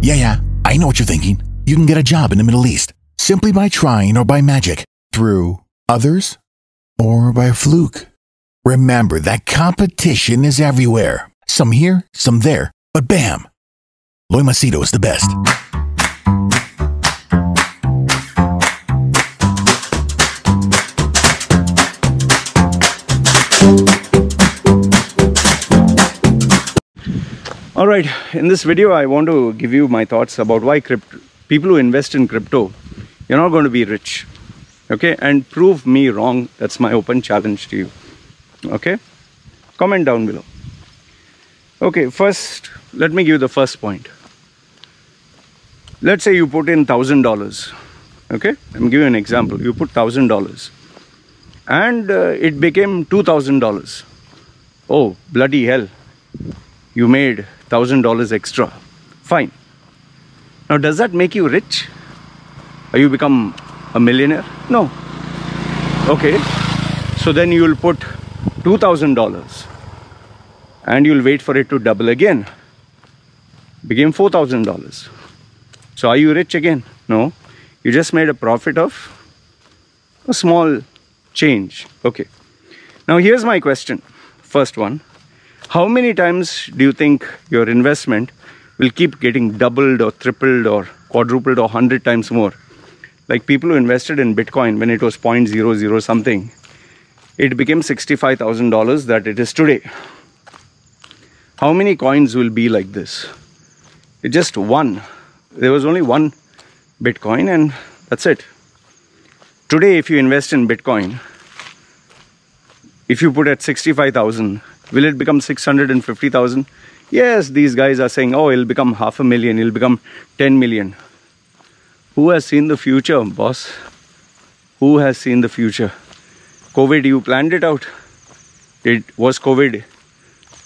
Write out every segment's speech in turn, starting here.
Yeah, I know what you're thinking. You can get a job in the Middle East simply by trying or by magic, through others, or by a fluke. Remember that competition is everywhere. Some here, some there, but bam! Loymasito is the best. Alright, in this video I want to give you my thoughts about why people who invest in crypto, you're not going to be rich. Okay, and prove me wrong. That's my open challenge to you. Okay, comment down below. Okay, first let me give you the first point. Let's say you put in $1,000. Okay, I'm giving you an example. You put $1,000 and it became $2,000. Oh, bloody hell, you made $1,000 extra. Fine. Now, does that make you rich? Are you become a millionaire? No. Okay, so then you will put $2,000 and you'll wait for it to double again. Became $4,000. So are you rich again? No. You just made a profit of a small change. Okay. Now here's my question. First one. How many times do you think your investment will keep getting doubled or tripled or quadrupled or 100 times more? Like people who invested in Bitcoin when it was 0.00 something, it became $65,000 that it is today. How many coins will be like this? It's just one. There was only one Bitcoin and that's it. Today, if you invest in Bitcoin, if you put at 65,000, will it become 650,000? Yes, these guys are saying, oh, it'll become 500,000, it'll become 10 million. Who has seen the future, boss? Who has seen the future? COVID, you planned it out. Was COVID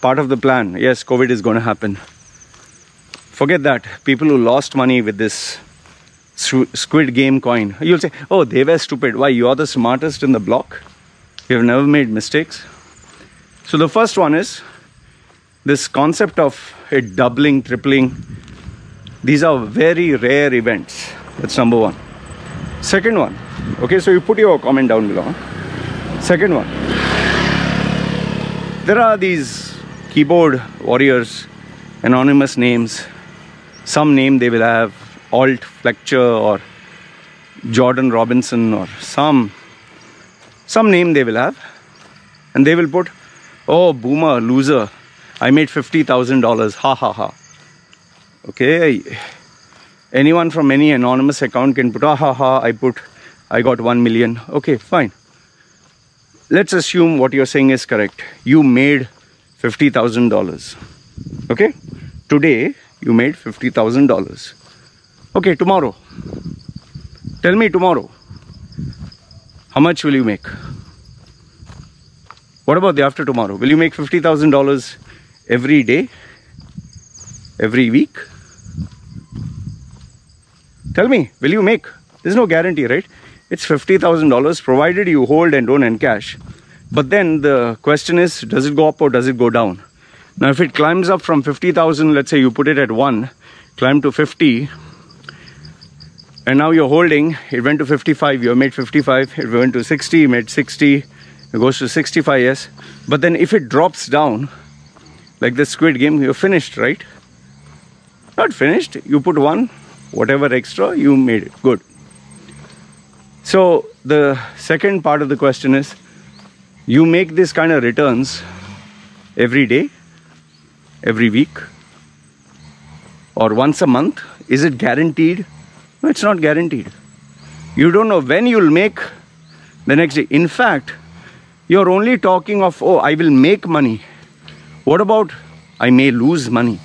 part of the plan? Yes, COVID is going to happen. Forget that. People who lost money with this Squid Game coin. You'll say, oh, they were stupid. Why? You're the smartest in the block. You have never made mistakes. So the first one is this concept of it doubling, tripling. These are very rare events. That's number one. Second one. Okay, so you put your comment down below. Second one. There are these keyboard warriors, anonymous names. Some name they will have, Alt Fletcher or Jordan Robinson or some name they will have. And they will put, oh, boomer, loser, I made $50,000, ha ha ha. Okay, anyone from any anonymous account can put, ah ha ha, I got 1 million. Okay, fine. Let's assume what you're saying is correct. You made $50,000. Okay, today you made $50,000. Okay, tomorrow. Tell me tomorrow. How much will you make? What about the after tomorrow? Will you make $50,000 every day? Every week? Tell me, will you make? There's no guarantee, right? It's $50,000 provided you hold and don't encash. But then the question is, does it go up or does it go down? Now, if it climbs up from 50,000, let's say you put it at 1, climb to 50, and now you're holding, it went to 55, you made 55, it went to 60, you made 60, it goes to 65, yes. But then if it drops down, like the Squid Game, you're finished, right? Not finished, you put 1, whatever extra, you made it, good. So the second part of the question is, you make this kind of returns every day, every week, or once a month. Is it guaranteed? No, it's not guaranteed. You don't know when you'll make the next day. In fact, you're only talking of, oh, I will make money. What about I may lose money?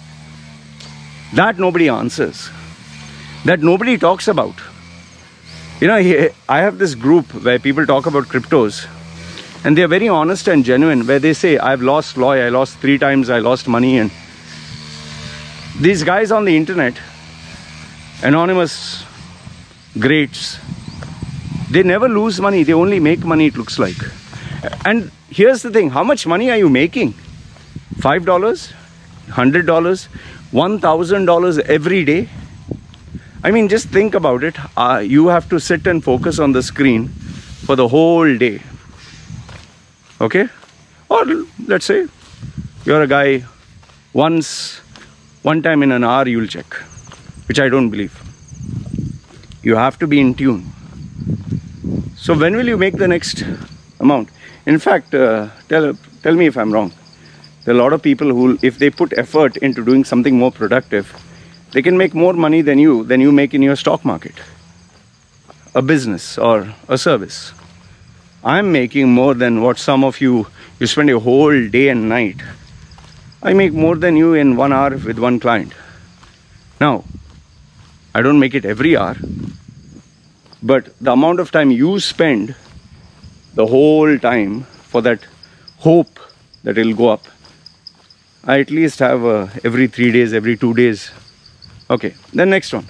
That nobody answers. That nobody talks about. You know, I have this group where people talk about cryptos and they're very honest and genuine, where they say, I've lost Loy, I lost 3 times, I lost money. And these guys on the internet, anonymous greats, they never lose money, they only make money, it looks like. And here's the thing, how much money are you making? $5, $100, $1,000 every day? I mean, just think about it. You have to sit and focus on the screen for the whole day. Okay? Or let's say you're a guy, one time in an hour you'll check, which I don't believe. You have to be in tune. So when will you make the next amount? In fact, tell me if I'm wrong. There are a lot of people who, if they put effort into doing something more productive, they can make more money than you make in your stock market, a business or a service. I'm making more than what some of you spend a whole day and night. I make more than you in 1 hour with one client. Now, I don't make it every hour, but the amount of time you spend the whole time for that hope that it'll go up, I at least have every 3 days, every 2 days. Okay, then next one.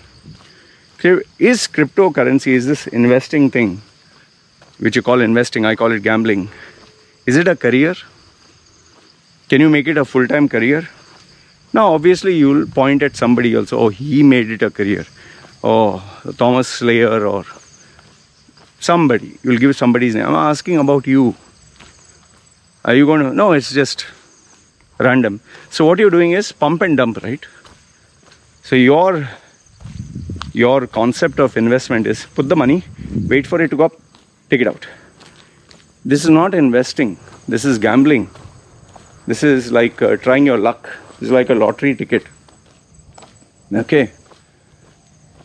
Is cryptocurrency, is this investing thing, which you call investing, I call it gambling, is it a career? Can you make it a full-time career? Now, obviously, you'll point at somebody else. Oh, he made it a career. Oh, Thomas Slayer or somebody. You'll give somebody's name. I'm asking about you. Are you going to... No, it's just random. So what you're doing is pump and dump, right? So your concept of investment is put the money, wait for it to go up, take it out. This is not investing. This is gambling. This is like trying your luck. This is like a lottery ticket. Okay.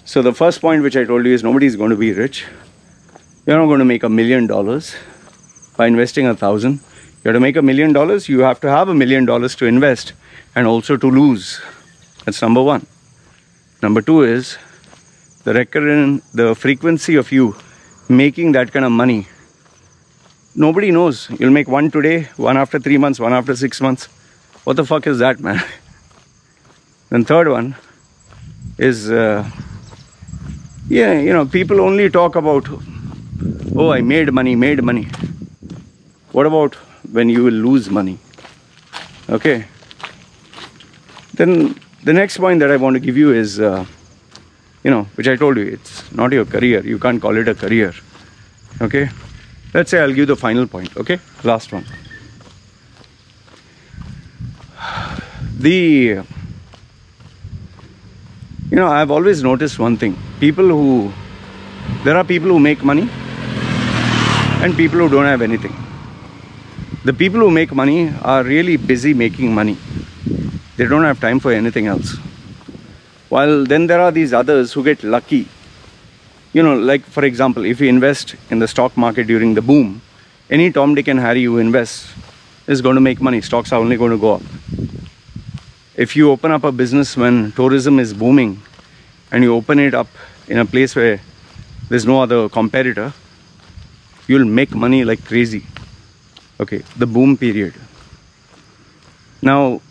So the first point which I told you is nobody is going to be rich. You're not going to make $1 million by investing 1,000. You have to make $1 million. You have to have $1 million to invest and also to lose. That's number one. Number two is the frequency of you making that kind of money. Nobody knows. You'll make one today, one after 3 months, one after 6 months. What the fuck is that, man? Then third one is, people only talk about, oh, I made money. What about when you will lose money? Okay. Then the next point that I want to give you is, which I told you, it's not your career. You can't call it a career. Okay. Let's say I'll give the final point. Okay. Last one. I've always noticed one thing. There are people who make money and people who don't have anything. The people who make money are really busy making money. They don't have time for anything else. While then there are these others who get lucky. Like for example, if you invest in the stock market during the boom, any Tom, Dick and Harry who invests is going to make money. Stocks are only going to go up. If you open up a business when tourism is booming and you open it up in a place where there's no other competitor, you'll make money like crazy. Okay, the boom period. Now,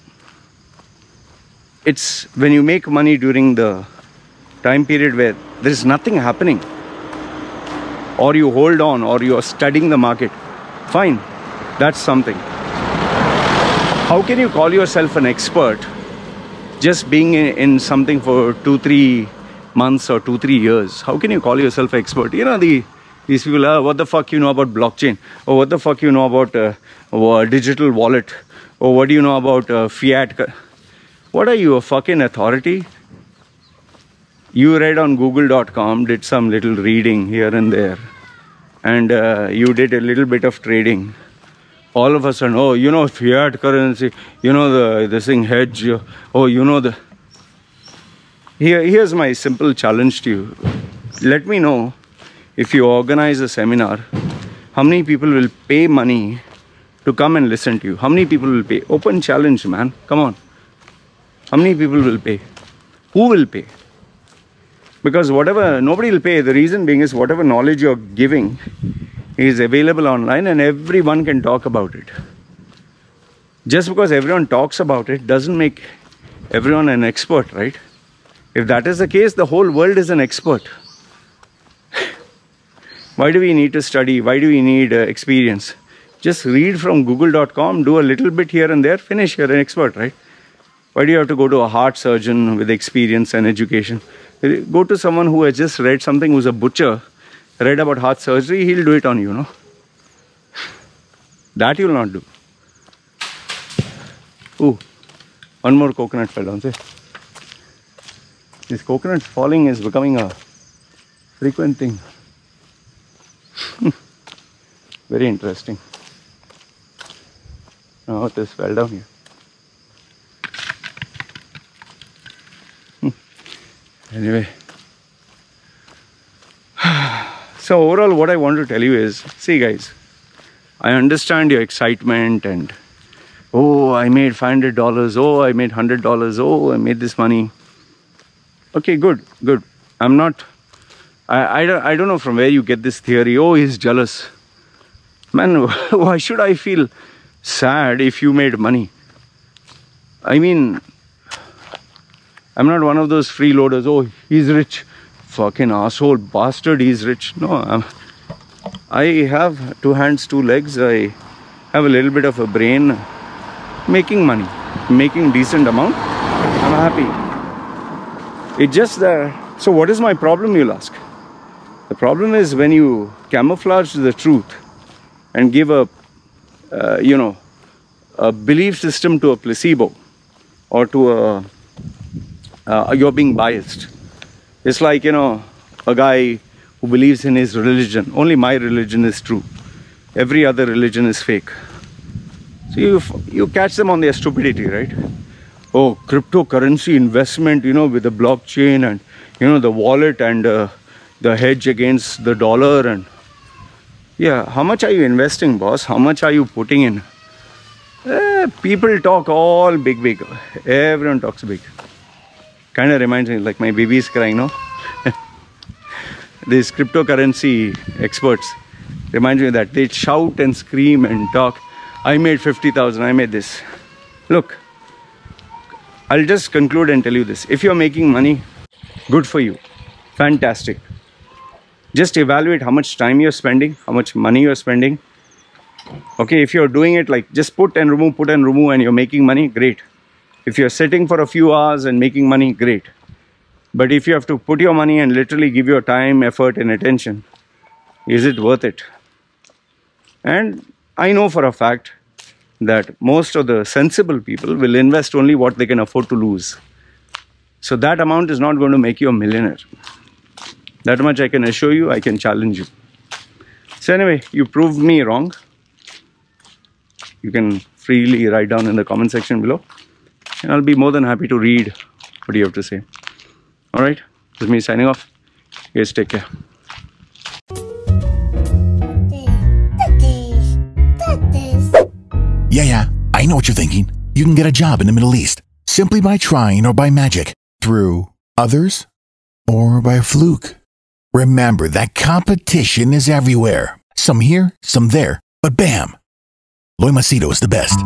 it's when you make money during the time period where there's nothing happening, or you hold on, or you're studying the market, fine, that's something. How can you call yourself an expert just being in something for 2-3 months or 2-3 years? How can you call yourself an expert? These people, what the fuck you know about blockchain? Or what the fuck you know about digital wallet? Or what do you know about fiat? What are you, a fucking authority? You read on google.com, did some little reading here and there, and you did a little bit of trading. All of a sudden, oh, fiat currency, this thing hedge, oh, Here's my simple challenge to you. Let me know, if you organize a seminar, how many people will pay money to come and listen to you? How many people will pay? Open challenge, man. Come on. How many people will pay? Who will pay? Because nobody will pay. The reason being is whatever knowledge you're giving is available online and everyone can talk about it. Just because everyone talks about it doesn't make everyone an expert, right? If that is the case, the whole world is an expert. Why do we need to study? Why do we need experience? Just read from google.com, do a little bit here and there, finish, you're an expert, right? Why do you have to go to a heart surgeon with experience and education? Go to someone who has just read something, who's a butcher, read about heart surgery, he'll do it on you, no? That you'll not do. Ooh, one more coconut fell down, see? This coconut falling is becoming a frequent thing. Very interesting. Oh, this fell down here. Anyway. So overall what I want to tell you is, see guys, I understand your excitement and, oh, I made $500, oh, I made $100, oh, I made this money. Okay, good. I'm not, I don't know from where you get this theory, oh, he's jealous. Man, why should I feel sad if you made money? I mean, I'm not one of those freeloaders, oh, he's rich. Fucking asshole, bastard, he's rich. No, I have 2 hands, 2 legs. I have a little bit of a brain. Making money, making decent amount. I'm happy. It's just that. So what is my problem, you'll ask? The problem is when you camouflage the truth and give a, a belief system to a placebo or to you're being biased. It's like, a guy who believes in his religion. Only my religion is true. Every other religion is fake. So you catch them on their stupidity, right? Oh, cryptocurrency investment, with the blockchain and, the wallet and the hedge against the dollar. And yeah, how much are you investing, boss? How much are you putting in? People talk all big. Everyone talks big. Kind of reminds me, like my baby is crying, no? These cryptocurrency experts remind me that they shout and scream and talk. I made 50,000, I made this. Look, I'll just conclude and tell you this. If you're making money, good for you. Fantastic. Just evaluate how much time you're spending, how much money you're spending. Okay, if you're doing it like just put and remove and you're making money, great. If you're sitting for a few hours and making money, great. But if you have to put your money and literally give your time, effort and attention, is it worth it? And I know for a fact that most of the sensible people will invest only what they can afford to lose. So that amount is not going to make you a millionaire. That much I can assure you, I can challenge you. So anyway, you proved me wrong. You can freely write down in the comment section below. And I'll be more than happy to read what you have to say. Alright, this is me signing off. You guys take care. Yeah, I know what you're thinking. You can get a job in the Middle East simply by trying or by magic, through others or by a fluke. Remember that competition is everywhere. Some here, some there, but bam! Loy Macedo is the best.